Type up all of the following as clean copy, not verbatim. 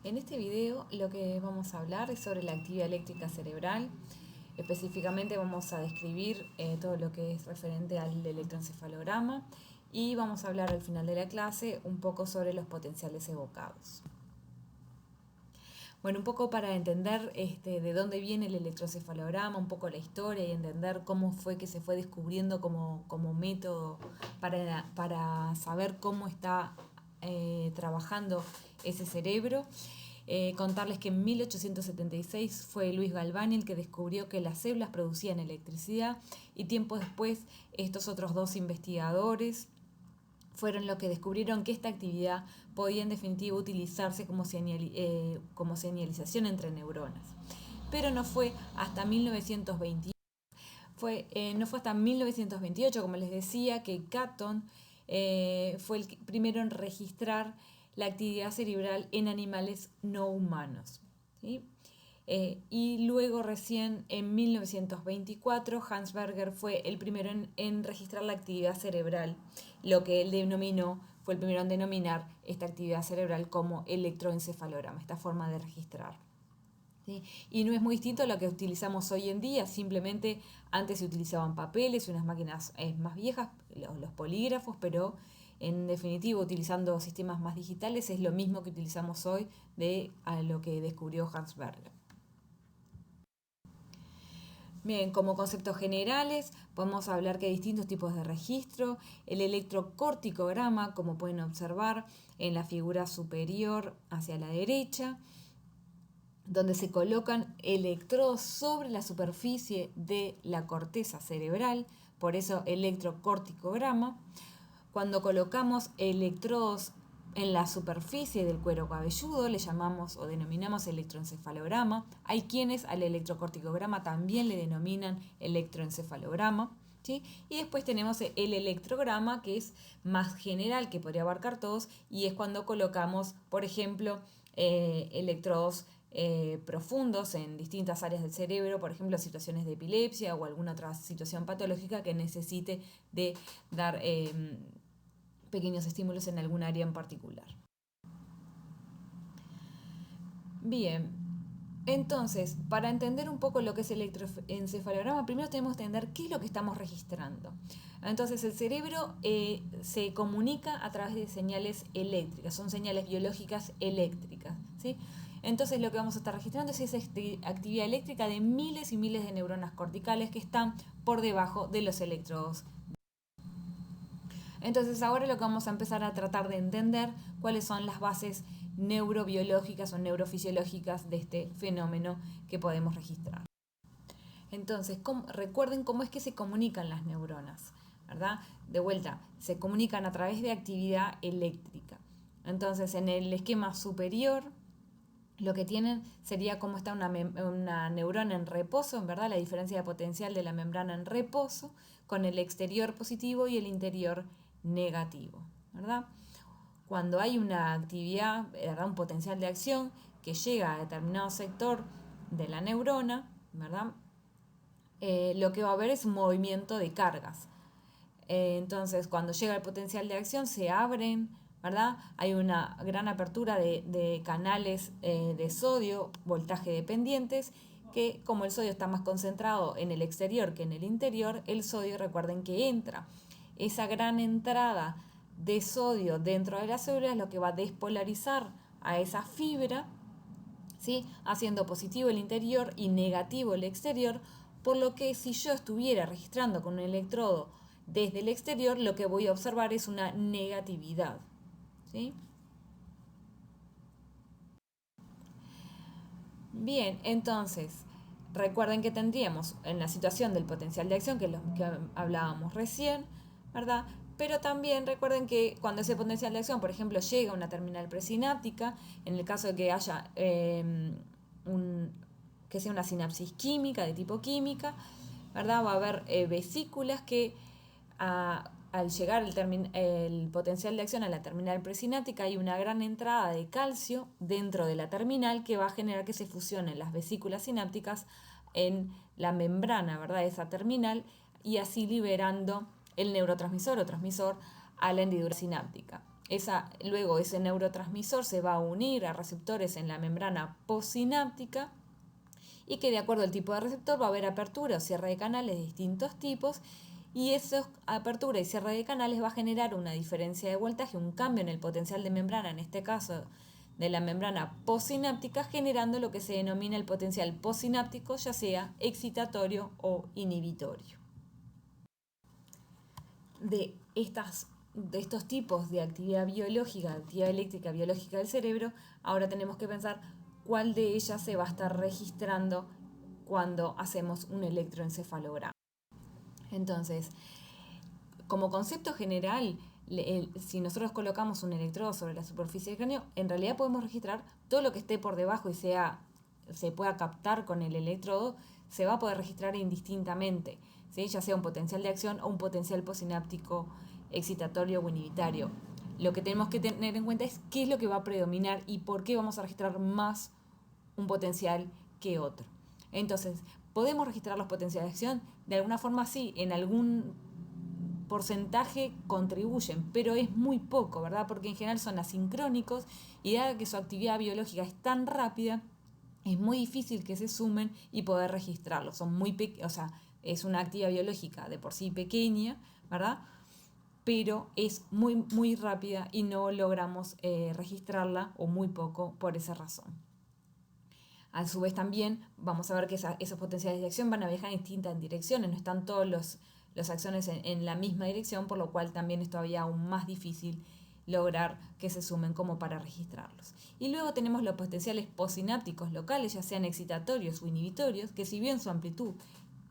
En este video lo que vamos a hablar es sobre la actividad eléctrica cerebral. Específicamente vamos a describir todo lo que es referente al electroencefalograma y vamos a hablar al final de la clase un poco sobre los potenciales evocados. Bueno, un poco para entender de dónde viene el electroencefalograma, un poco la historia y entender cómo fue que se fue descubriendo como método para saber cómo está trabajando ese cerebro. Contarles que en 1876 fue Luis Galvani el que descubrió que las células producían electricidad y tiempo después estos otros dos investigadores fueron los que descubrieron que esta actividad podía en definitiva utilizarse como señalización entre neuronas. Pero no fue hasta 1928, no fue hasta 1928, como les decía, que Catton fue el primero en registrar la actividad cerebral en animales no humanos, ¿sí? Y luego recién en 1924 Hans Berger fue el primero en registrar la actividad cerebral, lo que él denominó, fue el primero en denominar esta actividad cerebral como electroencefalograma, esta forma de registrar. ¿Sí? Y no es muy distinto a lo que utilizamos hoy en día, simplemente antes se utilizaban papeles, unas máquinas más viejas, los polígrafos, pero en definitiva utilizando sistemas más digitales es lo mismo que utilizamos hoy a lo que descubrió Hans Berger. Bien, como conceptos generales, podemos hablar que hay distintos tipos de registro. El electrocorticograma, como pueden observar en la figura superior hacia la derecha, donde se colocan electrodos sobre la superficie de la corteza cerebral, por eso electrocorticograma. Cuando colocamos electrodos en la superficie del cuero cabelludo le llamamos o denominamos electroencefalograma. Hay quienes al electrocorticograma también le denominan electroencefalograma, ¿sí? Y después tenemos el electrograma, que es más general, que podría abarcar todos, y es cuando colocamos, por ejemplo, electrodos profundos en distintas áreas del cerebro, por ejemplo, situaciones de epilepsia o alguna otra situación patológica que necesite de dar pequeños estímulos en algún área en particular. Bien, entonces, para entender un poco lo que es el electroencefalograma, primero tenemos que entender qué es lo que estamos registrando. Entonces, el cerebro se comunica a través de señales eléctricas, son señales biológicas eléctricas, ¿sí? Entonces, lo que vamos a estar registrando es esa actividad eléctrica de miles y miles de neuronas corticales que están por debajo de los electrodos. Entonces ahora lo que vamos a empezar a tratar de entender cuáles son las bases neurobiológicas o neurofisiológicas de este fenómeno que podemos registrar. Entonces, recuerden cómo es que se comunican las neuronas, ¿verdad? De vuelta, se comunican a través de actividad eléctrica. Entonces, en el esquema superior, lo que tienen sería cómo está una neurona en reposo, en verdad, la diferencia de potencial de la membrana en reposo, con el exterior positivo y el interior negativo, ¿verdad? Cuando hay una actividad, ¿verdad? Un potencial de acción que llega a determinado sector de la neurona, ¿verdad? Lo que va a haber es un movimiento de cargas. Entonces, cuando llega el potencial de acción, se abren, ¿verdad? Hay una gran apertura de canales de sodio, voltaje dependientes, que como el sodio está más concentrado en el exterior que en el interior, el sodio, recuerden que entra. Esa gran entrada de sodio dentro de la célula es lo que va a despolarizar a esa fibra, ¿sí? Haciendo positivo el interior y negativo el exterior, por lo que si yo estuviera registrando con un electrodo desde el exterior, lo que voy a observar es una negatividad, ¿sí? Bien, entonces, recuerden que tendríamos en la situación del potencial de acción, que es lo que hablábamos recién, ¿verdad? Pero también recuerden que cuando ese potencial de acción, por ejemplo, llega a una terminal presináptica, en el caso de que haya que sea una sinapsis química, de tipo química, ¿verdad? Va a haber vesículas que al llegar el potencial de acción a la terminal presináptica hay una gran entrada de calcio dentro de la terminal que va a generar que se fusionen las vesículas sinápticas en la membrana, ¿verdad? De esa terminal y así liberando el neurotransmisor o transmisor a la hendidura sináptica. Luego ese neurotransmisor se va a unir a receptores en la membrana postsináptica y que de acuerdo al tipo de receptor va a haber apertura o cierre de canales de distintos tipos y esa apertura y cierre de canales va a generar una diferencia de voltaje, un cambio en el potencial de membrana, en este caso de la membrana postsináptica, generando lo que se denomina el potencial postsináptico, ya sea excitatorio o inhibitorio. De estos tipos de actividad biológica, actividad eléctrica biológica del cerebro, ahora tenemos que pensar cuál de ellas se va a estar registrando cuando hacemos un electroencefalograma. Entonces, como concepto general, si nosotros colocamos un electrodo sobre la superficie del cráneo, en realidad podemos registrar todo lo que esté por debajo y se pueda captar con el electrodo, se va a poder registrar indistintamente, ¿sí? Ya sea un potencial de acción o un potencial postsináptico excitatorio o inhibitorio. Lo que tenemos que tener en cuenta es qué es lo que va a predominar y por qué vamos a registrar más un potencial que otro. Entonces, ¿podemos registrar los potenciales de acción? De alguna forma sí, en algún porcentaje contribuyen, pero es muy poco, ¿verdad? Porque en general son asincrónicos y dado que su actividad biológica es tan rápida, es muy difícil que se sumen y poder registrarlos. Son es una actividad biológica de por sí pequeña, ¿verdad? Pero es muy, muy rápida y no logramos registrarla o muy poco por esa razón. A su vez también vamos a ver que esos potenciales de acción van a viajar en distintas direcciones, no están todos los axones en la misma dirección, por lo cual también es todavía aún más difícil lograr que se sumen como para registrarlos. Y luego tenemos los potenciales postsinápticos locales, ya sean excitatorios o inhibitorios, que si bien su amplitud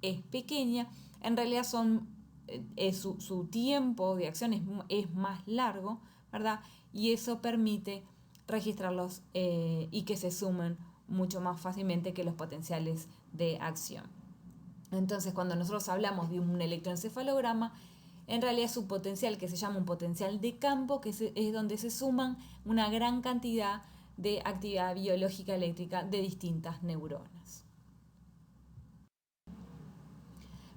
es pequeña, en realidad su tiempo de acción es más largo, ¿verdad? Y eso permite registrarlos y que se sumen mucho más fácilmente que los potenciales de acción. Entonces, cuando nosotros hablamos de un electroencefalograma, en realidad es un potencial que se llama un potencial de campo, que es donde se suman una gran cantidad de actividad biológica eléctrica de distintas neuronas.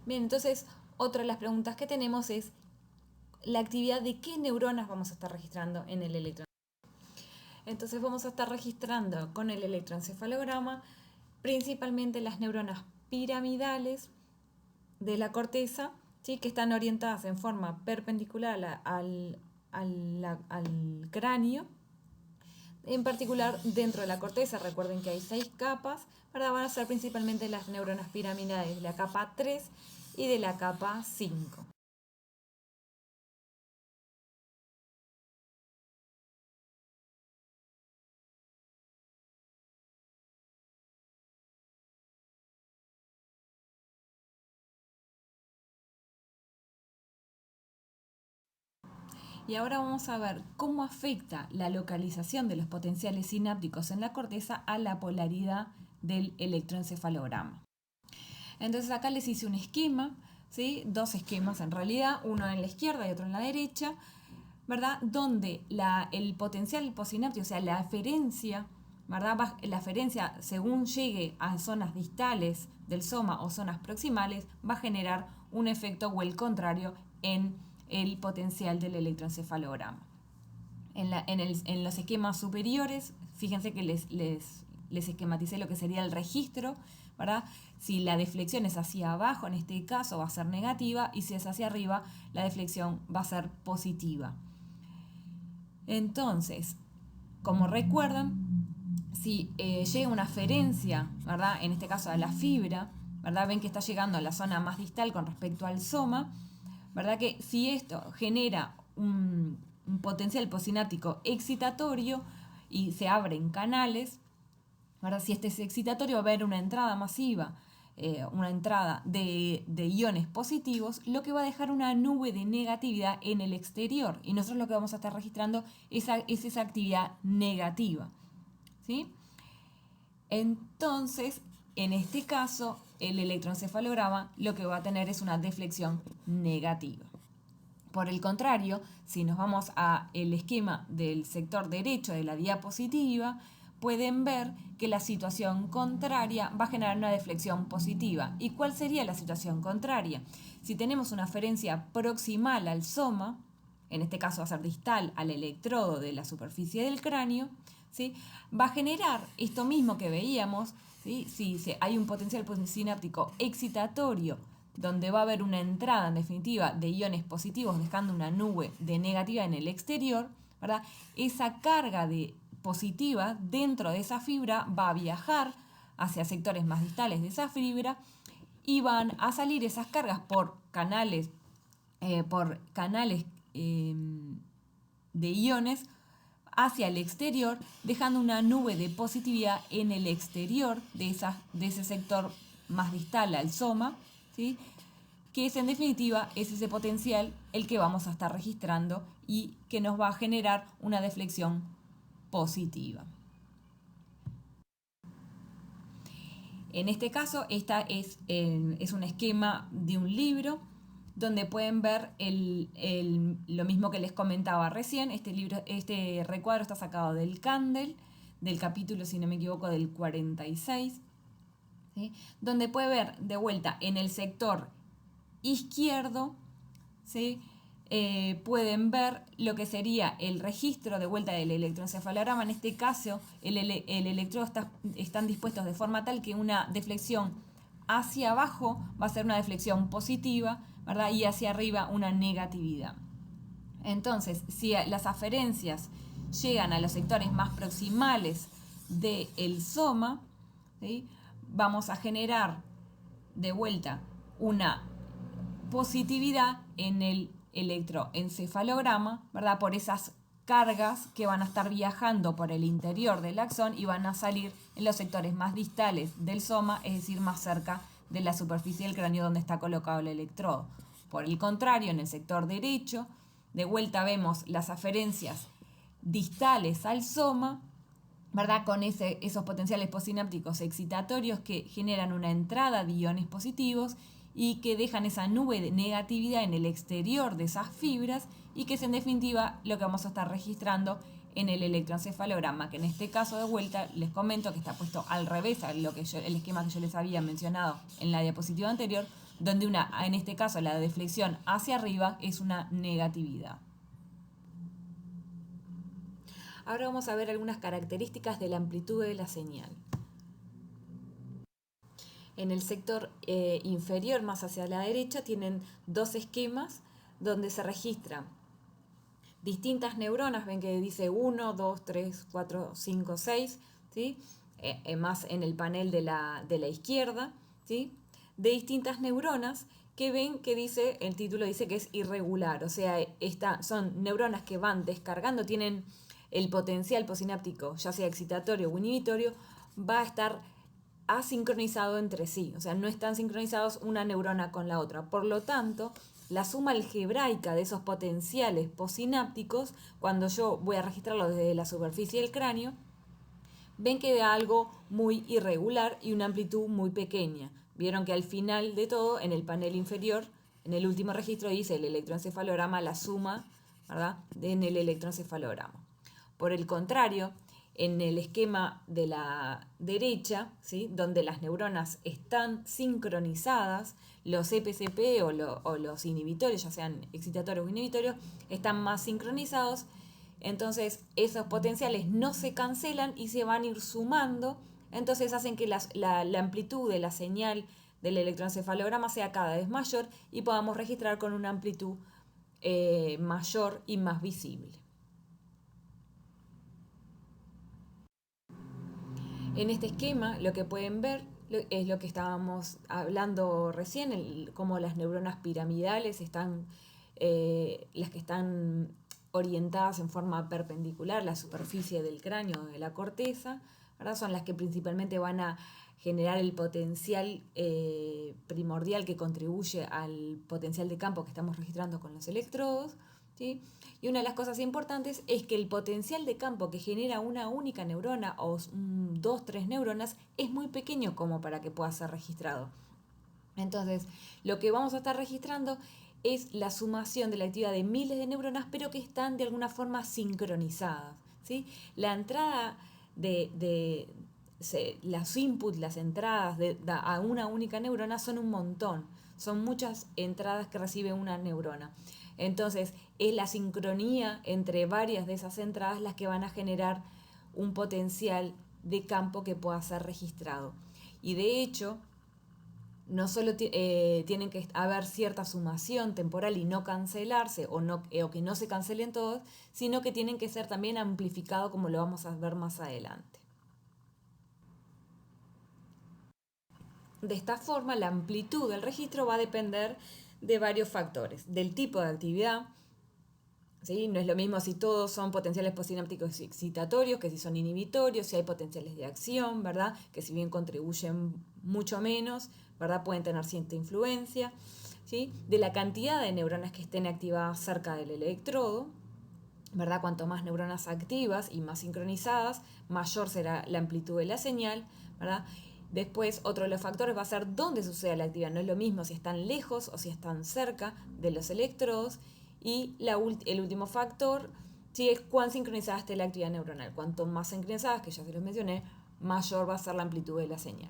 Bien, entonces, otra de las preguntas que tenemos es la actividad de qué neuronas vamos a estar registrando en el electroencefalograma. Entonces vamos a estar registrando con el electroencefalograma principalmente las neuronas piramidales de la corteza, ¿sí? Que están orientadas en forma perpendicular al cráneo. En particular, dentro de la corteza, recuerden que hay 6 capas, ¿verdad? Van a ser principalmente las neuronas piramidales de la capa 3 y de la capa 5. Y ahora vamos a ver cómo afecta la localización de los potenciales sinápticos en la corteza a la polaridad del electroencefalograma. Entonces acá les hice un esquema, ¿sí? 2 esquemas en realidad, uno en la izquierda y otro en la derecha, ¿verdad? Donde el potencial postsináptico, o sea, la aferencia, ¿verdad? La aferencia, según llegue a zonas distales del soma o zonas proximales, va a generar un efecto o el contrario en el potencial del electroencefalograma. En los esquemas superiores, fíjense que les esquematicé lo que sería el registro, ¿verdad? Si la deflexión es hacia abajo, en este caso va a ser negativa, y si es hacia arriba, la deflexión va a ser positiva. Entonces, como recuerdan, si llega una aferencia, ¿verdad? En este caso a la fibra, ¿verdad? Ven que está llegando a la zona más distal con respecto al soma, ¿verdad? Que si esto genera un potencial postsináptico excitatorio y se abren canales, ¿verdad? Si este es excitatorio va a haber una entrada masiva, una entrada de iones positivos, lo que va a dejar una nube de negatividad en el exterior. Y nosotros lo que vamos a estar registrando es esa actividad negativa, ¿sí? Entonces, en este caso, el electroencefalograma lo que va a tener es una deflexión negativa. Por el contrario, si nos vamos al esquema del sector derecho de la diapositiva, pueden ver que la situación contraria va a generar una deflexión positiva. ¿Y cuál sería la situación contraria? Si tenemos una aferencia proximal al soma, en este caso va a ser distal al electrodo de la superficie del cráneo, ¿sí? Va a generar esto mismo que veíamos, ¿sí? Si hay un potencial sináptico excitatorio donde va a haber una entrada en definitiva de iones positivos dejando una nube de negativa en el exterior, ¿verdad? Esa carga positiva dentro de esa fibra va a viajar hacia sectores más distales de esa fibra y van a salir esas cargas por canales de iones hacia el exterior, dejando una nube de positividad en el exterior de ese sector más distal al soma, ¿sí? Que es en definitiva es ese potencial el que vamos a estar registrando y que nos va a generar una deflexión positiva. En este caso, esta es un esquema de un libro donde pueden ver lo mismo que les comentaba recién. Este recuadro está sacado del Candel, del capítulo, si no me equivoco, del 46, ¿sí? Donde puede ver de vuelta en el sector izquierdo, ¿sí? Pueden ver lo que sería el registro de vuelta del electroencefalograma. En este caso, el electrodo están dispuestos de forma tal que una deflexión hacia abajo va a ser una deflexión positiva, ¿verdad? Y hacia arriba una negatividad. Entonces, si las aferencias llegan a los sectores más proximales del soma, ¿sí? Vamos a generar de vuelta una positividad en el electroencefalograma, ¿verdad? Por esas cargas que van a estar viajando por el interior del axón y van a salir en los sectores más distales del soma, es decir, más cerca de la superficie del cráneo donde está colocado el electrodo. Por el contrario, en el sector derecho, de vuelta vemos las aferencias distales al soma, ¿verdad? Con esos potenciales postsinápticos excitatorios que generan una entrada de iones positivos y que dejan esa nube de negatividad en el exterior de esas fibras y que es en definitiva lo que vamos a estar registrando en el electroencefalograma, que en este caso de vuelta les comento que está puesto al revés a el esquema que yo les había mencionado en la diapositiva anterior, donde en este caso la deflexión hacia arriba es una negatividad. Ahora vamos a ver algunas características de la amplitud de la señal. En el sector inferior, más hacia la derecha, tienen dos esquemas donde se registran distintas neuronas. Ven que dice 1, 2, 3, 4, 5, 6, ¿sí? Más en el panel de la izquierda, ¿sí? De distintas neuronas que ven que el título dice que es irregular, o sea, son neuronas que van descargando, tienen el potencial postsináptico, ya sea excitatorio o inhibitorio, va a estar asincronizado entre sí, o sea, no están sincronizados una neurona con la otra. Por lo tanto, la suma algebraica de esos potenciales postsinápticos, cuando yo voy a registrarlo desde la superficie del cráneo, ven que da algo muy irregular y una amplitud muy pequeña. Vieron que al final de todo, en el panel inferior, en el último registro dice el electroencefalograma, la suma, ¿verdad?, en el electroencefalograma. Por el contrario, en el esquema de la derecha, ¿sí?, donde las neuronas están sincronizadas, los EPCP o los inhibitorios, ya sean excitatorios o inhibitorios, están más sincronizados. Entonces esos potenciales no se cancelan y se van a ir sumando, entonces hacen que la amplitud de la señal del electroencefalograma sea cada vez mayor y podamos registrar con una amplitud mayor y más visible. En este esquema lo que pueden ver es lo que estábamos hablando recién, cómo las neuronas piramidales están, las que están orientadas en forma perpendicular a la superficie del cráneo, de la corteza, ¿verdad? Son las que principalmente van a generar el potencial primordial que contribuye al potencial de campo que estamos registrando con los electrodos, ¿sí? Y una de las cosas importantes es que el potencial de campo que genera una única neurona o 2, 3 neuronas es muy pequeño como para que pueda ser registrado. Entonces, lo que vamos a estar registrando es la sumación de la actividad de miles de neuronas, pero que están de alguna forma sincronizadas, ¿sí? La entrada las inputs, las entradas a una única neurona son un montón, son muchas entradas que recibe una neurona. Entonces, es la sincronía entre varias de esas entradas las que van a generar un potencial de campo que pueda ser registrado. Y de hecho, no solo tienen que haber cierta sumación temporal y no cancelarse o que no se cancelen todos, sino que tienen que ser también amplificados como lo vamos a ver más adelante. De esta forma, la amplitud del registro va a depender de varios factores, del tipo de actividad, ¿sí? No es lo mismo si todos son potenciales posinápticos excitatorios que si son inhibitorios, si hay potenciales de acción, ¿verdad? Que si bien contribuyen mucho menos, ¿verdad? Pueden tener cierta influencia, ¿sí? De la cantidad de neuronas que estén activadas cerca del electrodo, ¿verdad? Cuanto más neuronas activas y más sincronizadas, mayor será la amplitud de la señal, ¿verdad? Después, otro de los factores va a ser dónde sucede la actividad. No es lo mismo si están lejos o si están cerca de los electrodos. Y el último factor, sí, es cuán sincronizada esté la actividad neuronal. Cuanto más sincronizadas, que ya se los mencioné, mayor va a ser la amplitud de la señal.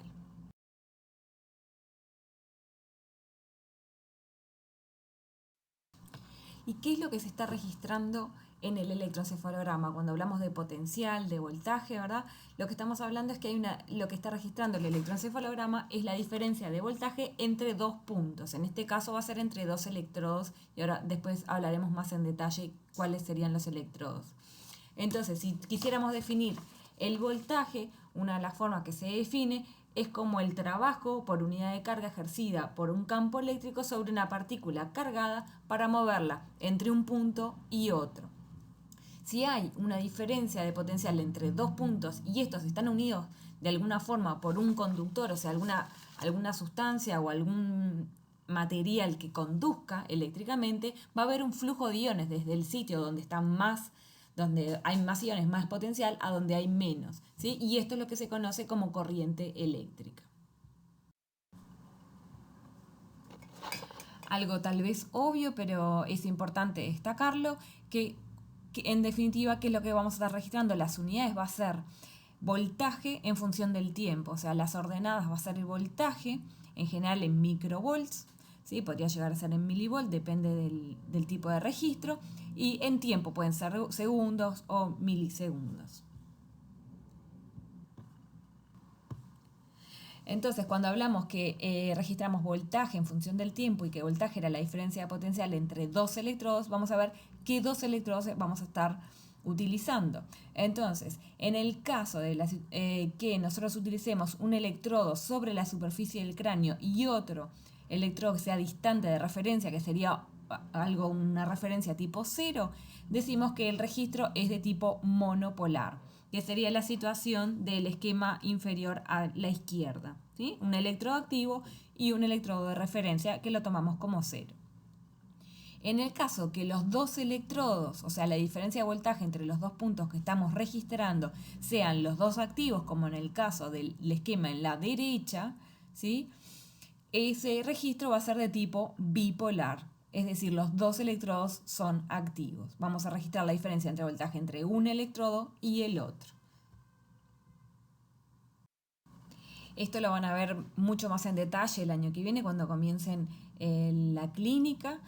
¿Y qué es lo que se está registrando en el electroencefalograma? Cuando hablamos de potencial, de voltaje, ¿verdad? Lo que estamos hablando es que lo que está registrando el electroencefalograma es la diferencia de voltaje entre dos puntos. En este caso va a ser entre dos electrodos y ahora después hablaremos más en detalle cuáles serían los electrodos. Entonces, si quisiéramos definir el voltaje, una de las formas que se define es como el trabajo por unidad de carga ejercida por un campo eléctrico sobre una partícula cargada para moverla entre un punto y otro. Si hay una diferencia de potencial entre dos puntos y estos están unidos de alguna forma por un conductor, o sea, alguna sustancia o algún material que conduzca eléctricamente, va a haber un flujo de iones desde el sitio donde hay más iones, más potencial, a donde hay menos, ¿sí? Y esto es lo que se conoce como corriente eléctrica. Algo tal vez obvio, pero es importante destacarlo, que en definitiva, ¿qué es lo que vamos a estar registrando? Las unidades va a ser voltaje en función del tiempo, o sea, las ordenadas va a ser el voltaje, en general en microvolts, ¿sí? Podría llegar a ser en milivolt, depende del tipo de registro, y en tiempo pueden ser segundos o milisegundos. Entonces, cuando hablamos que registramos voltaje en función del tiempo y que voltaje era la diferencia de potencial entre dos electrodos, vamos a ver qué dos electrodos vamos a estar utilizando. Entonces, en el caso de que nosotros utilicemos un electrodo sobre la superficie del cráneo y otro electrodo que sea distante de referencia, que sería una referencia tipo 0, decimos que el registro es de tipo monopolar, que sería la situación del esquema inferior a la izquierda, ¿sí? Un electrodo activo y un electrodo de referencia que lo tomamos como 0. En el caso que los dos electrodos, o sea, la diferencia de voltaje entre los dos puntos que estamos registrando, sean los dos activos, como en el caso del esquema en la derecha, ¿sí? Ese registro va a ser de tipo bipolar, es decir, los dos electrodos son activos. Vamos a registrar la diferencia entre voltaje entre un electrodo y el otro. Esto lo van a ver mucho más en detalle el año que viene cuando comiencen la clínica,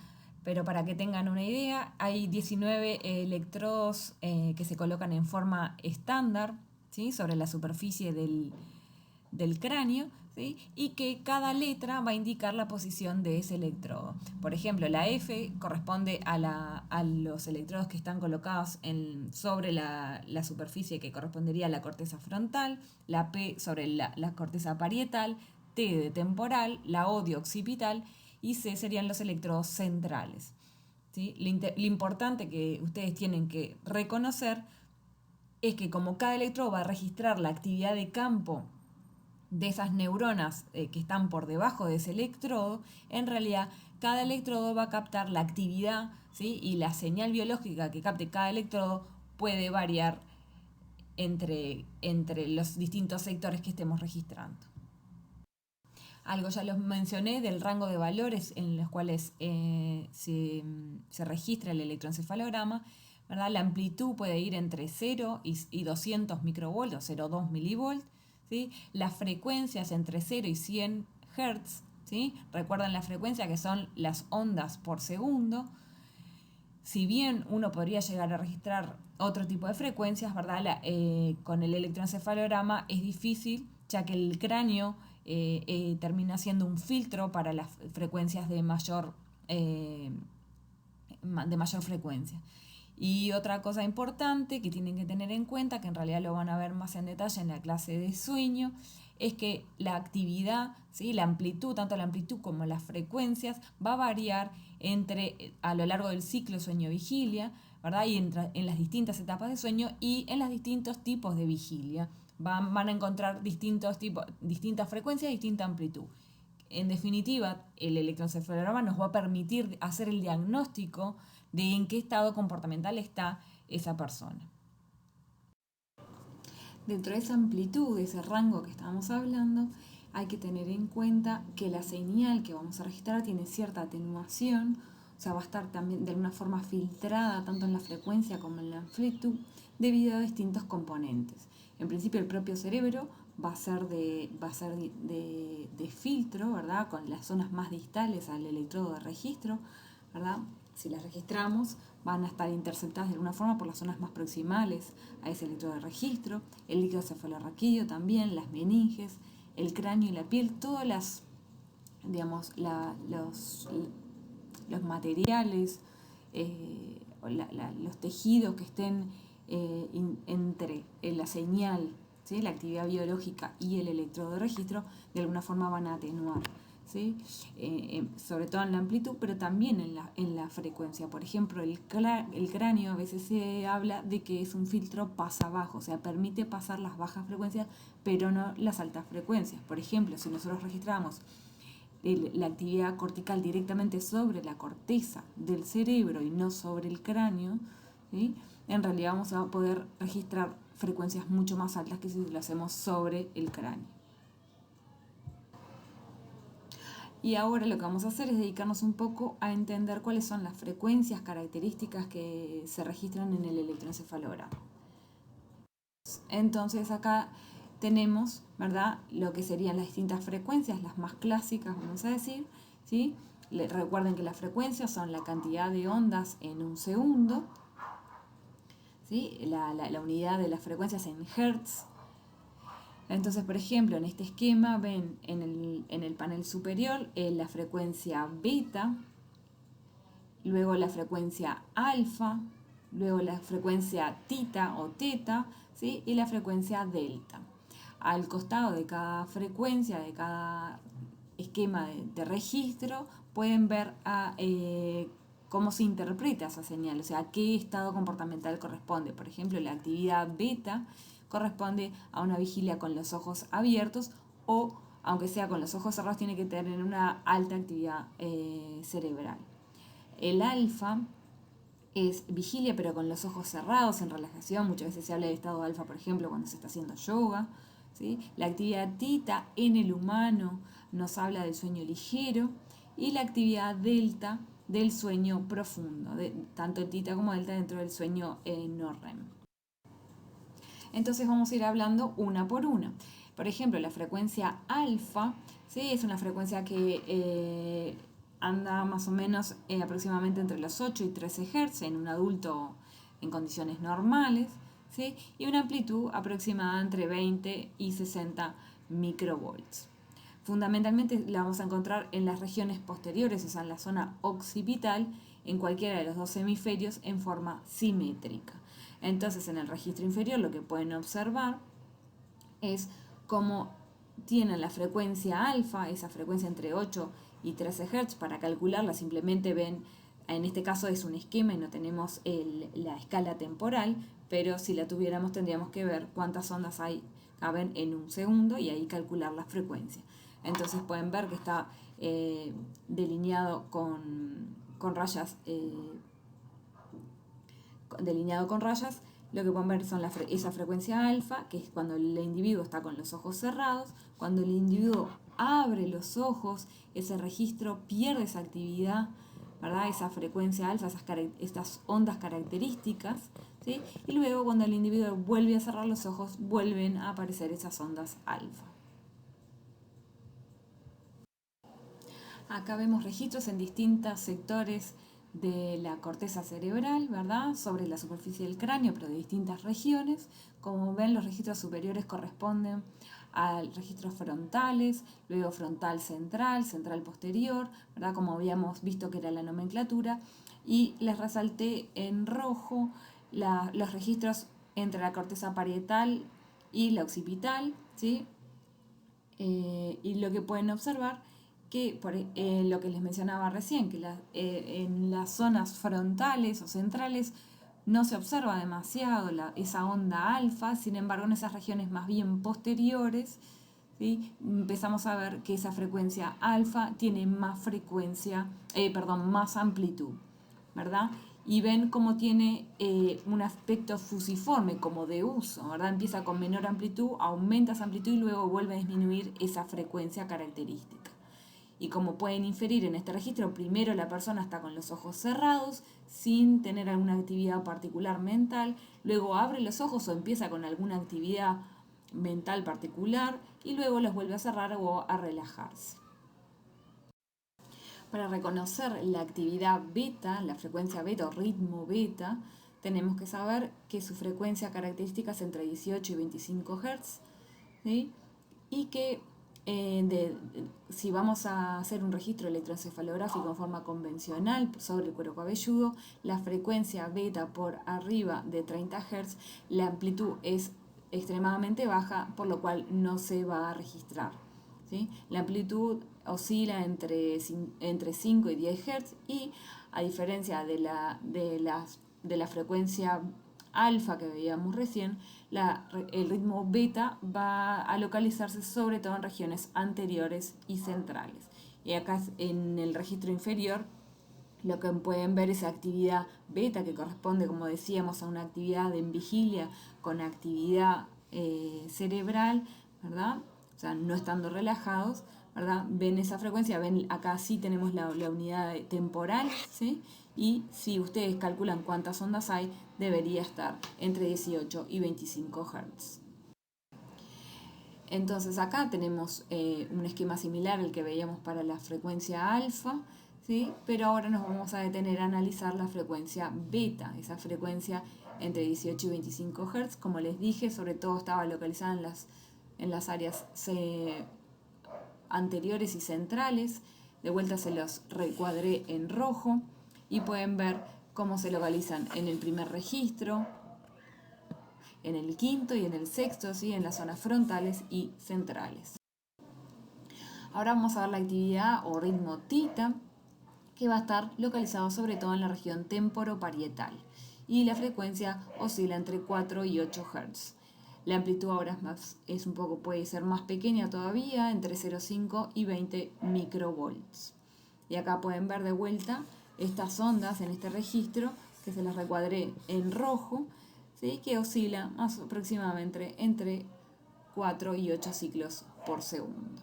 pero para que tengan una idea, hay 19 electrodos que se colocan en forma estándar, ¿sí? Sobre la superficie del cráneo, ¿sí? Y que cada letra va a indicar la posición de ese electrodo. Por ejemplo, la F corresponde a los electrodos que están colocados sobre la superficie que correspondería a la corteza frontal, la P sobre la corteza parietal, T de temporal, la O de occipital y C serían los electrodos centrales, ¿sí? Lo importante que ustedes tienen que reconocer es que como cada electrodo va a registrar la actividad de campo de esas neuronas que están por debajo de ese electrodo, en realidad cada electrodo va a captar la actividad, ¿sí? Y la señal biológica que capte cada electrodo puede variar entre los distintos sectores que estemos registrando. Algo ya los mencioné del rango de valores en los cuales se registra el electroencefalograma, ¿verdad? La amplitud puede ir entre 0 y 200 microvolts o 0,2 milivolts, ¿sí? Las frecuencias entre 0 y 100 Hz, ¿sí? Recuerden la frecuencia que son las ondas por segundo. si bien uno podría llegar a registrar otro tipo de frecuencias, ¿verdad? Con el electroencefalograma es difícil, ya que el cráneo termina siendo un filtro para las frecuencias eh, de mayor frecuencia. Y otra cosa importante que tienen que tener en cuenta, que en realidad lo van a ver más en detalle en la clase de sueño, es que la actividad, ¿sí? La amplitud, tanto la amplitud como las frecuencias, va a variar a lo largo del ciclo sueño-vigilia, ¿verdad? Y en las distintas etapas de sueño y en los distintos tipos de vigilia. Van a encontrar distintas frecuencias, distinta amplitud. En definitiva, el electroencefalograma nos va a permitir hacer el diagnóstico de en qué estado comportamental está esa persona. Dentro de esa amplitud, de ese rango que estábamos hablando, hay que tener en cuenta que la señal que vamos a registrar tiene cierta atenuación, o sea, va a estar también de alguna forma filtrada tanto en la frecuencia como en la amplitud debido a distintos componentes. En principio, el propio cerebro va a ser de filtro, ¿verdad? Con las zonas más distales al electrodo de registro, ¿verdad? Si las registramos, van a estar interceptadas de alguna forma por las zonas más proximales a ese electrodo de registro, el líquido cefalorraquídeo también, las meninges, el cráneo y la piel, todas las, digamos, los materiales, los tejidos que estén entre la señal, ¿sí? La actividad biológica y el electrodo de registro, de alguna forma van a atenuar. ¿Sí? Sobre todo en la amplitud, pero también en la frecuencia. Por ejemplo, el cráneo a veces se habla de que es un filtro pasa bajo, o sea, permite pasar las bajas frecuencias, pero no las altas frecuencias. Por ejemplo, si nosotros registramos la actividad cortical directamente sobre la corteza del cerebro y no sobre el cráneo, ¿sí? En realidad vamos a poder registrar frecuencias mucho más altas que si lo hacemos sobre el cráneo. Y ahora lo que vamos a hacer es dedicarnos un poco a entender cuáles son las frecuencias características que se registran en el electroencefalograma. Entonces acá tenemos, ¿verdad?, lo que serían las distintas frecuencias, las más clásicas, vamos a decir, ¿sí? Recuerden que las frecuencias son la cantidad de ondas en un segundo, ¿sí? La unidad de las frecuencias en hertz. Entonces, por ejemplo, en este esquema ven en el panel superior la frecuencia beta, luego la frecuencia alfa, luego la frecuencia tita o teta, ¿sí? Y la frecuencia delta. Al costado de cada frecuencia, de cada esquema de registro, pueden ver cómo se interpreta esa señal, o sea, a qué estado comportamental corresponde. Por ejemplo, la actividad beta corresponde a una vigilia con los ojos abiertos o, aunque sea con los ojos cerrados, tiene que tener una alta actividad cerebral. El alfa es vigilia pero con los ojos cerrados en relajación. Muchas veces se habla de estado alfa, por ejemplo, cuando se está haciendo yoga, ¿sí? La actividad tita en el humano nos habla del sueño ligero y la actividad delta del sueño profundo, tanto tita como delta dentro del sueño no REM. Entonces vamos a ir hablando una por una. Por ejemplo, la frecuencia alfa, ¿sí? Es una frecuencia que anda más o menos aproximadamente entre los 8 y 13 Hz en un adulto en condiciones normales, ¿sí? Y una amplitud aproximada entre 20 y 60 microvolts. Fundamentalmente la vamos a encontrar en las regiones posteriores, o sea, en la zona occipital, en cualquiera de los dos hemisferios en forma simétrica. Entonces, en el registro inferior lo que pueden observar es cómo tienen la frecuencia alfa, esa frecuencia entre 8 y 13 Hz. Para calcularla simplemente ven, en este caso es un esquema y no tenemos la escala temporal, pero si la tuviéramos tendríamos que ver cuántas ondas caben en un segundo y ahí calcular la frecuencia. Entonces pueden ver que está delineado con rayas. Lo que pueden ver son esa frecuencia alfa, que es cuando el individuo está con los ojos cerrados. Cuando el individuo abre los ojos, ese registro pierde esa actividad, ¿verdad? Esa frecuencia alfa, estas ondas características, ¿sí? Y luego cuando el individuo vuelve a cerrar los ojos, vuelven a aparecer esas ondas alfa. Acá vemos registros en distintos sectores de la corteza cerebral, ¿verdad? Sobre la superficie del cráneo, pero de distintas regiones. Como ven, los registros superiores corresponden a registros frontales, luego frontal central, central posterior, ¿verdad? Como habíamos visto que era la nomenclatura. Y les resalté en rojo los registros entre la corteza parietal y la occipital, ¿sí? Y lo que pueden observar que lo que les mencionaba recién, que en las zonas frontales o centrales no se observa demasiado esa onda alfa, sin embargo en esas regiones más bien posteriores, ¿sí? Empezamos a ver que esa frecuencia alfa tiene más más amplitud, ¿verdad? Y ven cómo tiene un aspecto fusiforme, como de uso, ¿verdad? Empieza con menor amplitud, aumenta esa amplitud y luego vuelve a disminuir esa frecuencia característica. Y como pueden inferir en este registro, primero la persona está con los ojos cerrados, sin tener alguna actividad particular mental, luego abre los ojos o empieza con alguna actividad mental particular y luego los vuelve a cerrar o a relajarse. Para reconocer la actividad beta, la frecuencia beta o ritmo beta, tenemos que saber que su frecuencia característica es entre 18 y 25 Hz, ¿sí? Y que si vamos a hacer un registro electroencefalográfico en forma convencional sobre el cuero cabelludo, la frecuencia beta por arriba de 30 Hz, la amplitud es extremadamente baja, por lo cual no se va a registrar, ¿sí? La amplitud oscila entre 5 y 10 Hz y a diferencia de la frecuencia alfa que veíamos recién, el ritmo beta va a localizarse sobre todo en regiones anteriores y centrales. Y acá en el registro inferior lo que pueden ver es actividad beta, que corresponde, como decíamos, a una actividad en vigilia con actividad cerebral, ¿verdad? O sea, no estando relajados, ¿verdad? Ven esa frecuencia, ven acá sí tenemos la unidad temporal, ¿sí? Y si ustedes calculan cuántas ondas hay, debería estar entre 18 y 25 Hz. Entonces acá tenemos un esquema similar al que veíamos para la frecuencia alfa, ¿sí? Pero ahora nos vamos a detener a analizar la frecuencia beta, esa frecuencia entre 18 y 25 Hz. Como les dije, sobre todo estaba localizada en las áreas anteriores y centrales. De vuelta se los recuadré en rojo y pueden ver cómo se localizan en el primer registro, en el quinto y en el sexto, ¿sí? En las zonas frontales y centrales. Ahora vamos a ver la actividad o ritmo tita, que va a estar localizado sobre todo en la región temporoparietal y la frecuencia oscila entre 4 y 8 Hz. La amplitud ahora puede ser más pequeña todavía, entre 0,5 y 20 microvolts. Y acá pueden ver de vuelta estas ondas en este registro, que se las recuadré en rojo, ¿sí? Que oscila más aproximadamente entre 4 y 8 ciclos por segundo.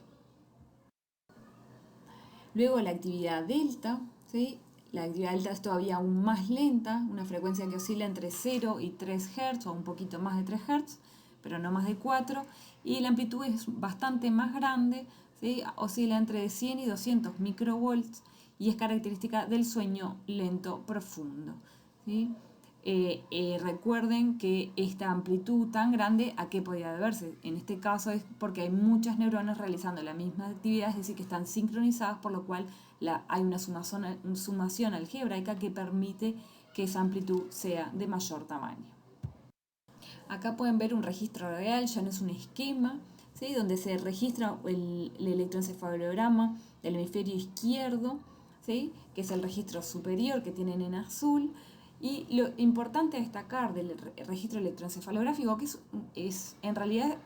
Luego la actividad delta, ¿sí? La actividad delta es todavía aún más lenta, una frecuencia que oscila entre 0 y 3 Hz o un poquito más de 3 Hz, pero no más de 4, y la amplitud es bastante más grande, ¿sí? Oscila entre 100 y 200 microvolts y es característica del sueño lento profundo, ¿sí? Recuerden que esta amplitud tan grande, ¿a qué podría deberse? En este caso es porque hay muchas neuronas realizando la misma actividad, es decir, que están sincronizadas, por lo cual hay una sumación algebraica que permite que esa amplitud sea de mayor tamaño. Acá pueden ver un registro real, ya no es un esquema, ¿sí? Donde se registra el electroencefalograma del hemisferio izquierdo, ¿sí? Que es el registro superior que tienen en azul. Y lo importante a destacar del registro electroencefalográfico que es en realidad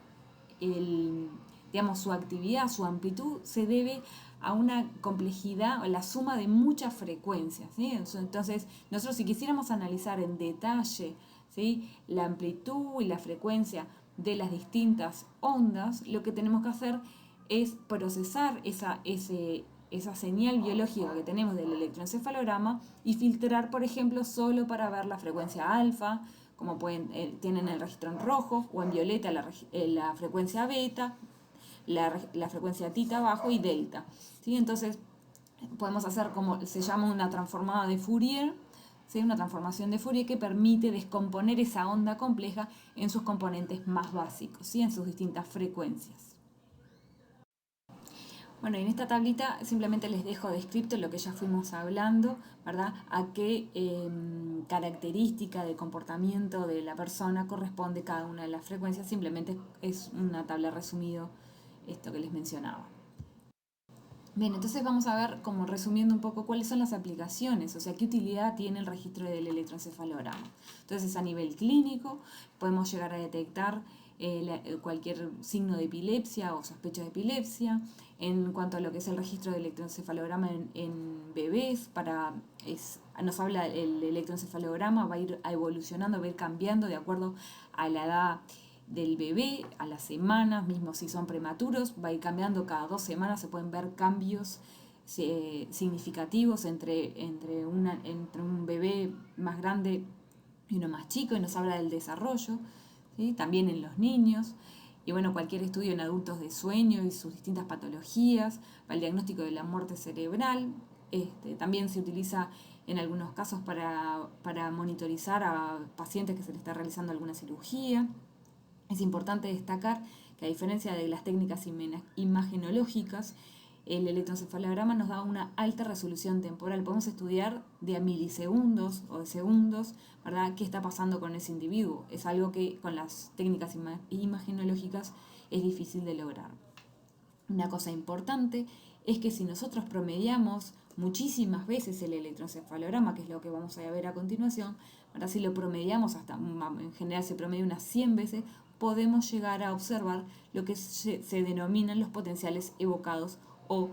su actividad, su amplitud se debe a una complejidad, a la suma de muchas frecuencias, ¿sí? Entonces, nosotros si quisiéramos analizar en detalle, ¿sí? La amplitud y la frecuencia de las distintas ondas, lo que tenemos que hacer es procesar esa señal biológica que tenemos del electroencefalograma y filtrar, por ejemplo, solo para ver la frecuencia alfa, como tienen el registro en rojo, o en violeta la frecuencia beta, la frecuencia tita abajo y delta, ¿sí? Entonces, podemos hacer como se llama una transformada de Fourier, ¿sí? Una transformación de Fourier que permite descomponer esa onda compleja en sus componentes más básicos, ¿sí? En sus distintas frecuencias. Bueno, en esta tablita simplemente les dejo descrito lo que ya fuimos hablando, ¿verdad? A qué característica de comportamiento de la persona corresponde cada una de las frecuencias. Simplemente es una tabla resumido esto que les mencionaba. Bien, entonces vamos a ver, como resumiendo un poco, cuáles son las aplicaciones, o sea, qué utilidad tiene el registro del electroencefalograma. Entonces, a nivel clínico, podemos llegar a detectar cualquier signo de epilepsia o sospecha de epilepsia. En cuanto a lo que es el registro del electroencefalograma en bebés, nos habla el electroencefalograma, va a ir evolucionando, va a ir cambiando de acuerdo a la edad del bebé, a las semanas, mismo si son prematuros, va a ir cambiando cada 2 semanas, se pueden ver cambios significativos entre un bebé más grande y uno más chico, y nos habla del desarrollo, ¿sí? También en los niños. Y bueno, cualquier estudio en adultos de sueño y sus distintas patologías, para el diagnóstico de la muerte cerebral. También se utiliza en algunos casos para monitorizar a pacientes que se les está realizando alguna cirugía. Es importante destacar que, a diferencia de las técnicas imagenológicas, el electroencefalograma nos da una alta resolución temporal. Podemos estudiar de a milisegundos o de segundos, ¿verdad?, qué está pasando con ese individuo. Es algo que con las técnicas imagenológicas es difícil de lograr. Una cosa importante es que si nosotros promediamos muchísimas veces el electroencefalograma, que es lo que vamos a ver a continuación, ¿verdad? Si lo promediamos en general se promedia unas 100 veces, podemos llegar a observar lo que se denominan los potenciales evocados o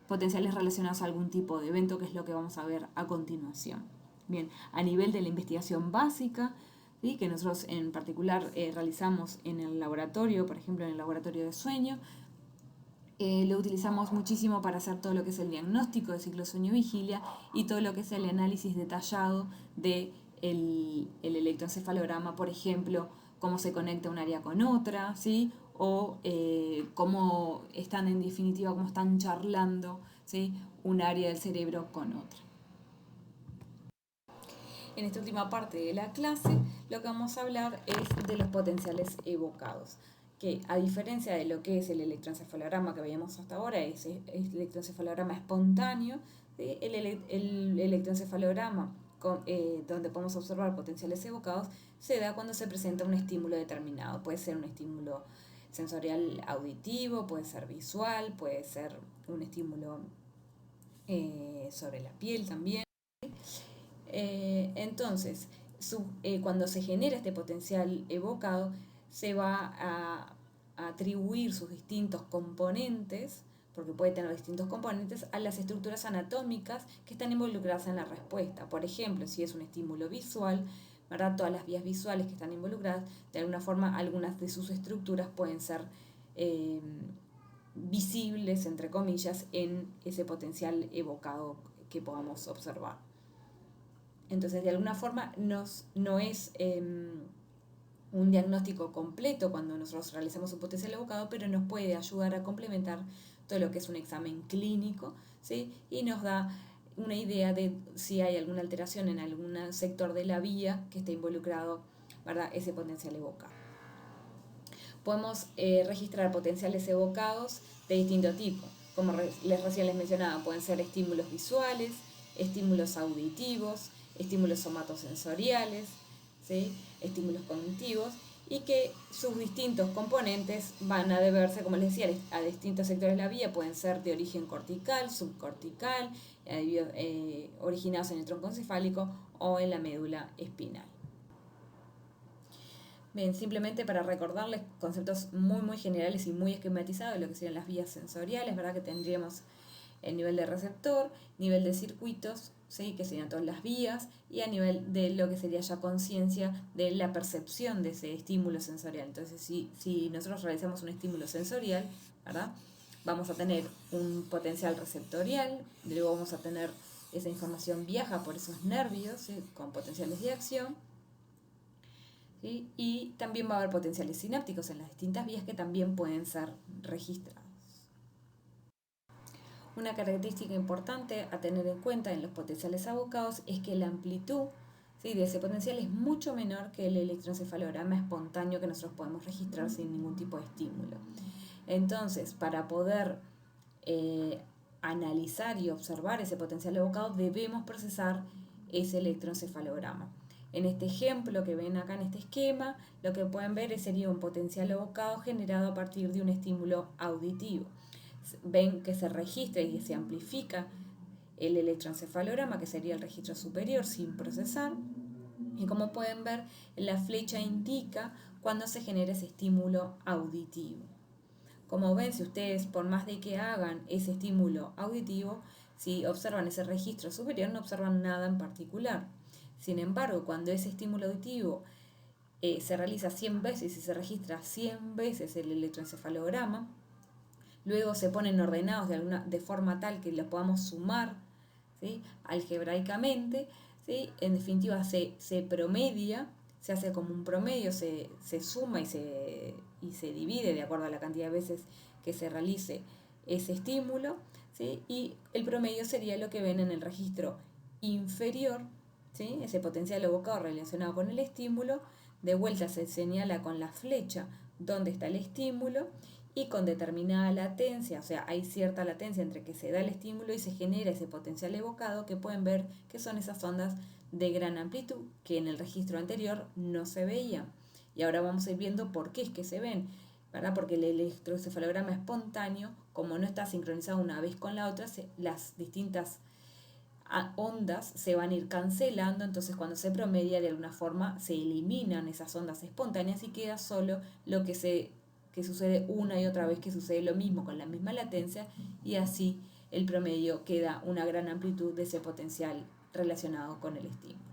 potenciales relacionados a algún tipo de evento, que es lo que vamos a ver a continuación. Bien, a nivel de la investigación básica, ¿sí?, que nosotros en particular realizamos en el laboratorio, por ejemplo en el laboratorio de sueño, lo utilizamos muchísimo para hacer todo lo que es el diagnóstico de ciclo sueño-vigilia y todo lo que es el análisis detallado del electroencefalograma, por ejemplo, cómo se conecta un área con otra, ¿sí?, o cómo están, en definitiva, cómo están charlando, ¿sí?, un área del cerebro con otra. En esta última parte de la clase, lo que vamos a hablar es de los potenciales evocados, que, a diferencia de lo que es el electroencefalograma que veíamos hasta ahora, es electroencefalograma espontáneo, ¿sí?, el electroencefalograma donde podemos observar potenciales evocados se da cuando se presenta un estímulo determinado. Puede ser un estímulo sensorial auditivo, puede ser visual, puede ser un estímulo sobre la piel también. Entonces, cuando se genera este potencial evocado, se va a atribuir sus distintos componentes, porque puede tener distintos componentes, a las estructuras anatómicas que están involucradas en la respuesta. Por ejemplo, si es un estímulo visual, ¿verdad?, todas las vías visuales que están involucradas, de alguna forma algunas de sus estructuras pueden ser visibles, entre comillas, en ese potencial evocado que podamos observar. Entonces, de alguna forma, no es un diagnóstico completo cuando nosotros realizamos un potencial evocado, pero nos puede ayudar a complementar todo lo que es un examen clínico, ¿sí?, y nos da una idea de si hay alguna alteración en algún sector de la vía que esté involucrado, ¿verdad?, ese potencial evocado. Podemos registrar potenciales evocados de distinto tipo. Como recién les mencionaba, pueden ser estímulos visuales, estímulos auditivos, estímulos somatosensoriales, ¿sí?, estímulos cognitivos, y que sus distintos componentes van a deberse, como les decía, a distintos sectores de la vía. Pueden ser de origen cortical, subcortical, originados en el tronco encefálico o en la médula espinal. Bien, simplemente para recordarles conceptos muy generales y muy esquematizados de lo que serían las vías sensoriales, ¿verdad?, que tendríamos el nivel de receptor, nivel de circuitos, ¿sí?, que serían todas las vías, y a nivel de lo que sería ya conciencia de la percepción de ese estímulo sensorial. Entonces, si nosotros realizamos un estímulo sensorial, ¿verdad?, vamos a tener un potencial receptorial, luego vamos a tener esa información viaja por esos nervios, ¿sí?, con potenciales de acción, ¿sí?, y también va a haber potenciales sinápticos en las distintas vías que también pueden ser registrados. Una característica importante a tener en cuenta en los potenciales evocados es que la amplitud, ¿sí?, de ese potencial es mucho menor que el electroencefalograma espontáneo que nosotros podemos registrar sin ningún tipo de estímulo. Entonces, para poder analizar y observar ese potencial evocado, debemos procesar ese electroencefalograma. En este ejemplo que ven acá en este esquema, lo que pueden ver sería un potencial evocado generado a partir de un estímulo auditivo. Ven que se registra y se amplifica el electroencefalograma, que sería el registro superior sin procesar. Y como pueden ver, la flecha indica cuando se genera ese estímulo auditivo. Como ven, si ustedes, por más de que hagan ese estímulo auditivo, si observan ese registro superior, no observan nada en particular. Sin embargo, cuando ese estímulo auditivo se realiza 100 veces y se registra 100 veces el electroencefalograma, luego se ponen ordenados de forma tal que los podamos sumar, ¿sí?, algebraicamente, ¿sí? En definitiva se promedia, se hace como un promedio, se suma y se divide de acuerdo a la cantidad de veces que se realice ese estímulo, ¿sí? Y el promedio sería lo que ven en el registro inferior, ¿sí?, ese potencial evocado relacionado con el estímulo. De vuelta se señala con la flecha dónde está el estímulo, y con determinada latencia, o sea, hay cierta latencia entre que se da el estímulo y se genera ese potencial evocado, que pueden ver que son esas ondas de gran amplitud que en el registro anterior no se veían. Y ahora vamos a ir viendo por qué es que se ven, ¿verdad? Porque el electroencefalograma espontáneo, como no está sincronizado una vez con la otra, las distintas ondas se van a ir cancelando, entonces cuando se promedia de alguna forma se eliminan esas ondas espontáneas y queda solo lo que sucede una y otra vez, que sucede lo mismo con la misma latencia, y así el promedio queda una gran amplitud de ese potencial relacionado con el estímulo.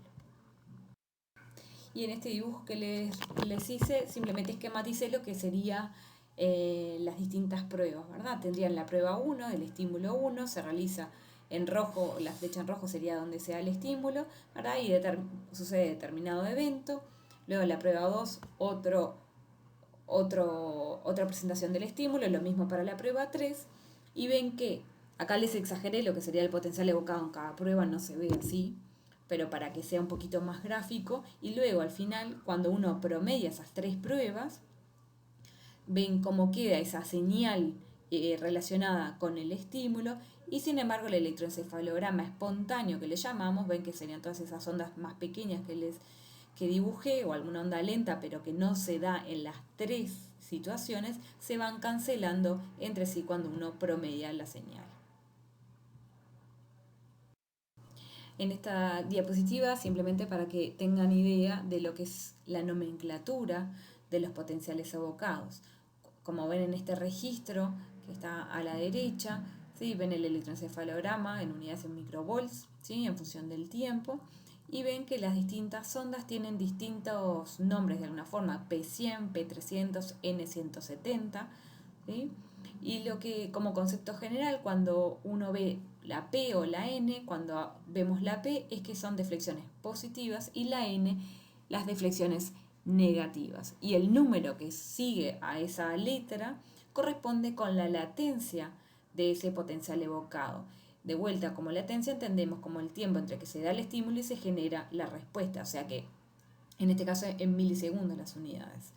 Y en este dibujo que les hice, simplemente esquematicé lo que sería las distintas pruebas, ¿verdad? Tendrían la prueba 1, el estímulo 1, se realiza en rojo, la flecha en rojo sería donde sea el estímulo, ¿verdad? Y sucede determinado evento. Luego la prueba 2, otra presentación del estímulo, lo mismo para la prueba 3, y ven que acá les exageré lo que sería el potencial evocado en cada prueba, no se ve así, pero para que sea un poquito más gráfico. Y luego al final, cuando uno promedia esas 3 pruebas, ven cómo queda esa señal relacionada con el estímulo, y sin embargo el electroencefalograma espontáneo que le llamamos, ven que serían todas esas ondas más pequeñas que dibujé, o alguna onda lenta pero que no se da en las 3 situaciones, se van cancelando entre sí cuando uno promedia la señal. En esta diapositiva, simplemente para que tengan idea de lo que es la nomenclatura de los potenciales evocados. Como ven en este registro que está a la derecha, ¿sí?, ven el electroencefalograma en unidades en microvolts, ¿sí?, en función del tiempo, y ven que las distintas ondas tienen distintos nombres de alguna forma: P100, P300, N170, ¿sí? Y lo que, como concepto general, cuando uno ve la P o la N, cuando vemos la P es que son deflexiones positivas, y la N las deflexiones negativas. Y el número que sigue a esa letra corresponde con la latencia de ese potencial evocado. De vuelta, como latencia entendemos como el tiempo entre que se da el estímulo y se genera la respuesta, o sea que en este caso en milisegundos las unidades.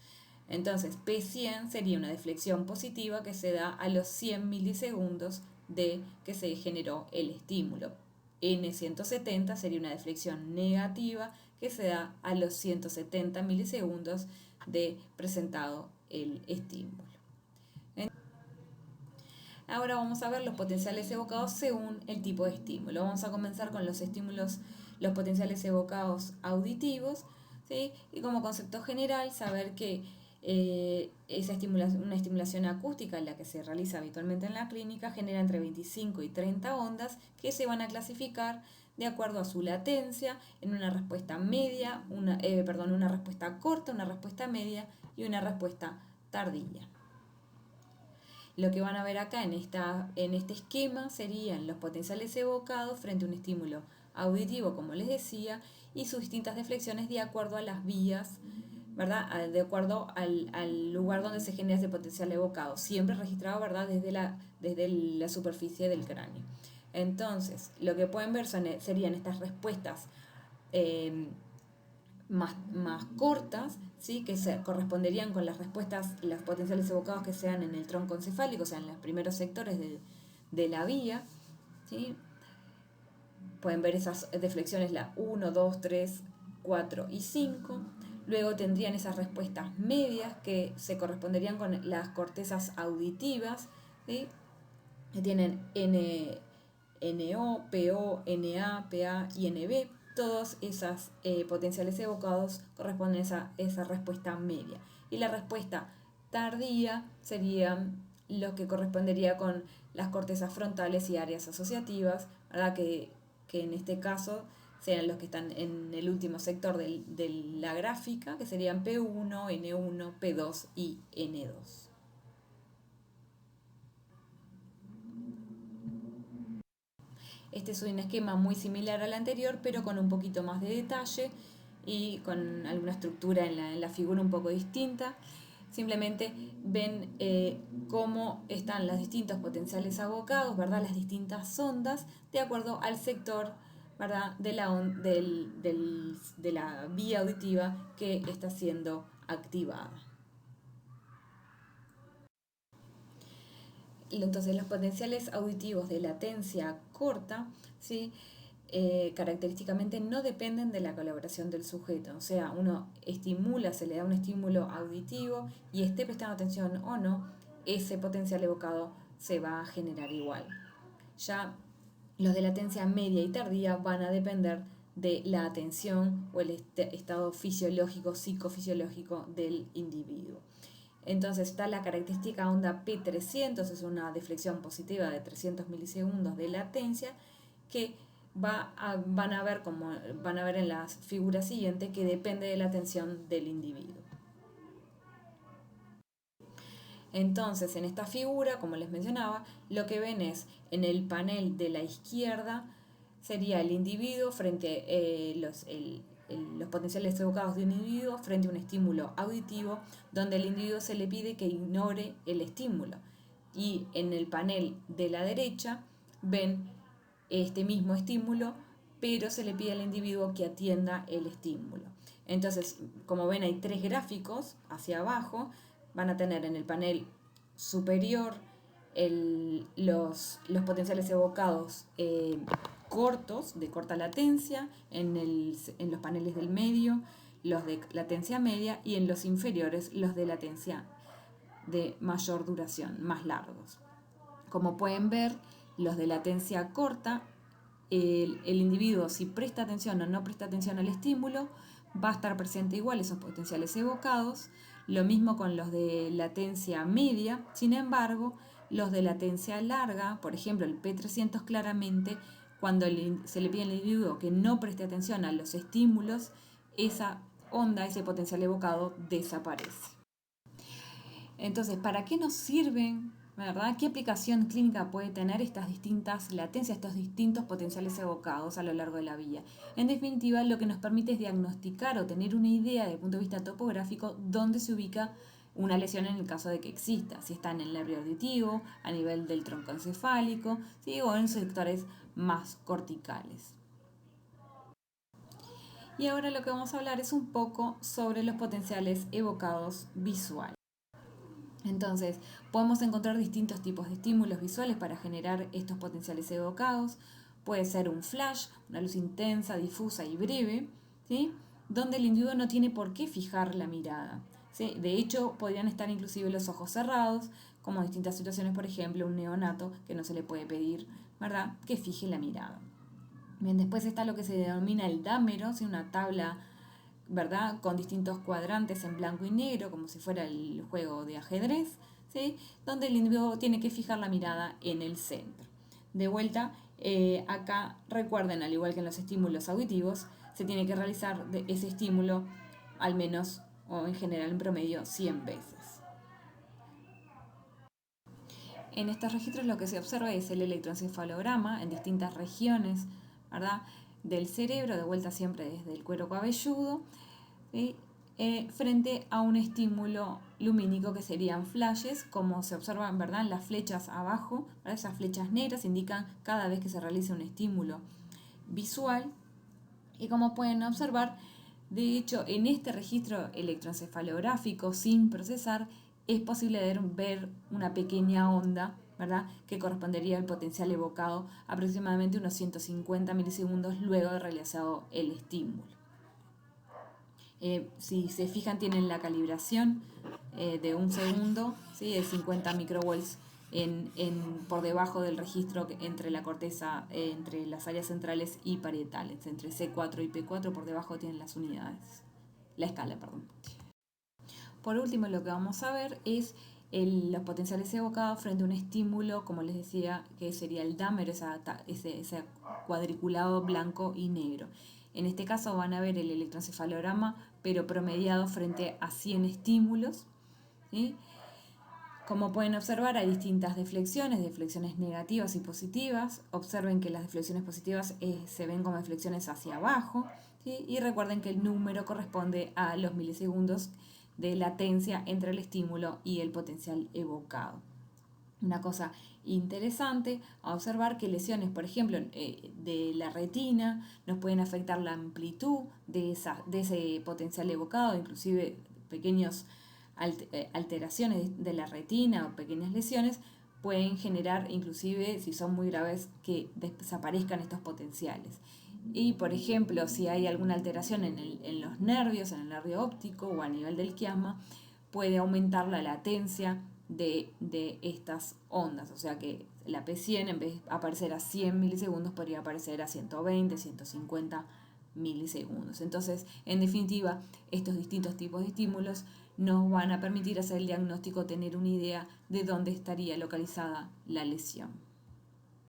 Entonces, P100 sería una deflexión positiva que se da a los 100 milisegundos de que se generó el estímulo. N170 sería una deflexión negativa que se da a los 170 milisegundos de presentado el estímulo. Ahora vamos a ver los potenciales evocados según el tipo de estímulo. Vamos a comenzar con los estímulos, los potenciales evocados auditivos, ¿sí? Y como concepto general, saber que una estimulación acústica, la que se realiza habitualmente en la clínica, genera entre 25 y 30 ondas que se van a clasificar de acuerdo a su latencia en una respuesta media, una respuesta corta, una respuesta media y una respuesta tardía. Lo que van a ver acá en este esquema serían los potenciales evocados frente a un estímulo auditivo, como les decía, y sus distintas deflexiones de acuerdo a las vías ¿verdad? De acuerdo al lugar donde se genera ese potencial evocado, siempre registrado, ¿verdad? Desde la superficie del cráneo. Entonces, lo que pueden ver serían estas respuestas eh, más cortas, ¿sí? Que se corresponderían con las respuestas, los potenciales evocados que sean en el tronco encefálico, o sea, en los primeros sectores de la vía, ¿sí? Pueden ver esas deflexiones, la 1, 2, 3, 4 y 5. Luego tendrían esas respuestas medias que se corresponderían con las cortezas auditivas, ¿sí? Que tienen NO, PO, NA, PA y NB. Todos esos potenciales evocados corresponden a esa respuesta media. Y la respuesta tardía serían lo que correspondería con las cortezas frontales y áreas asociativas, ¿verdad? Que en este caso sean los que están en el último sector de la gráfica, que serían P1, N1, P2 y N2. Este es un esquema muy similar al anterior, pero con un poquito más de detalle y con alguna estructura en la figura un poco distinta. Simplemente ven cómo están los distintos potenciales abocados, ¿verdad? Las distintas ondas, de acuerdo al sector, ¿verdad? De la vía auditiva que está siendo activada. Entonces, los potenciales auditivos de latencia corta, ¿sí? Característicamente no dependen de la colaboración del sujeto. O sea, uno estimula, se le da un estímulo auditivo y esté prestando atención o no, ese potencial evocado se va a generar igual. Ya los de latencia media y tardía van a depender de la atención o el estado fisiológico, psicofisiológico del individuo. Entonces está la característica onda P300, es una deflexión positiva de 300 milisegundos de latencia que van a ver en la figura siguiente que depende de la atención del individuo. Entonces, en esta figura, como les mencionaba, lo que ven es en el panel de la izquierda sería el individuo frente los potenciales evocados de un individuo frente a un estímulo auditivo donde el individuo se le pide que ignore el estímulo. Y en el panel de la derecha ven este mismo estímulo, pero se le pide al individuo que atienda el estímulo. Entonces, como ven, hay tres gráficos hacia abajo. Van a tener en el panel superior los potenciales evocados cortos, de corta latencia, en los paneles del medio, los de latencia media, y en los inferiores, los de latencia de mayor duración, más largos. Como pueden ver, los de latencia corta, el individuo, si presta atención o no presta atención al estímulo, va a estar presente igual esos potenciales evocados. Lo mismo con los de latencia media. Sin embargo, los de latencia larga, por ejemplo el P300, claramente cuando se le pide al individuo que no preste atención a los estímulos, esa onda, ese potencial evocado desaparece. Entonces, ¿para qué nos sirven, verdad? ¿Qué aplicación clínica puede tener estas distintas latencias, estos distintos potenciales evocados a lo largo de la vía? En definitiva, lo que nos permite es diagnosticar o tener una idea desde el punto de vista topográfico dónde se ubica una lesión en el caso de que exista, si está en el nervio auditivo, a nivel del tronco encefálico, ¿sí? O en sectores más corticales. Y ahora lo que vamos a hablar es un poco sobre los potenciales evocados visuales. Entonces, podemos encontrar distintos tipos de estímulos visuales para generar estos potenciales evocados. Puede ser un flash, una luz intensa, difusa y breve, ¿sí? Donde el individuo no tiene por qué fijar la mirada, ¿sí? De hecho, podrían estar inclusive los ojos cerrados, como en distintas situaciones, por ejemplo, un neonato que no se le puede pedir, ¿verdad?, que fije la mirada. Bien, después está lo que se denomina el dámero, ¿sí? Una tabla, ¿verdad?, con distintos cuadrantes en blanco y negro, como si fuera el juego de ajedrez, ¿sí? Donde el individuo tiene que fijar la mirada en el centro. De vuelta, acá recuerden, al igual que en los estímulos auditivos, se tiene que realizar ese estímulo al menos, o en general en promedio, 100 veces. En estos registros lo que se observa es el electroencefalograma en distintas regiones, ¿verdad?, del cerebro, de vuelta siempre desde el cuero cabelludo, ¿sí? frente a un estímulo lumínico que serían flashes, como se observan, ¿verdad?, en las flechas abajo, ¿verdad? Esas flechas negras indican cada vez que se realiza un estímulo visual. Y como pueden observar, de hecho, en este registro electroencefalográfico sin procesar es posible ver una pequeña onda, ¿verdad?, que correspondería al potencial evocado aproximadamente unos 150 milisegundos luego de realizado el estímulo. Si se fijan, tienen la calibración de un segundo, ¿sí?, de 50 microvolts por debajo del registro entre la corteza, entre las áreas centrales y parietales, entre C4 y P4, por debajo tienen las unidades, la escala, perdón. Por último, lo que vamos a ver es los potenciales evocados frente a un estímulo, como les decía, que sería el dámero, ese cuadriculado blanco y negro. En este caso van a ver el electroencefalograma, pero promediado frente a 100 estímulos, ¿sí? Como pueden observar, hay distintas deflexiones negativas y positivas. Observen que las deflexiones positivas se ven como deflexiones hacia abajo, ¿sí? Y recuerden que el número corresponde a los milisegundos de latencia entre el estímulo y el potencial evocado. Una cosa interesante a observar, que lesiones, por ejemplo, de la retina nos pueden afectar la amplitud de ese potencial evocado, inclusive pequeños alteraciones de la retina o pequeñas lesiones pueden generar, inclusive si son muy graves, que desaparezcan estos potenciales. Y por ejemplo, si hay alguna alteración en los nervios, en el nervio óptico o a nivel del quiasma, puede aumentar la latencia de estas ondas, o sea que la P100 en vez de aparecer a 100 milisegundos podría aparecer a 120, 150 milisegundos. Entonces, en definitiva, estos distintos tipos de estímulos nos van a permitir hacer el diagnóstico, tener una idea de dónde estaría localizada la lesión.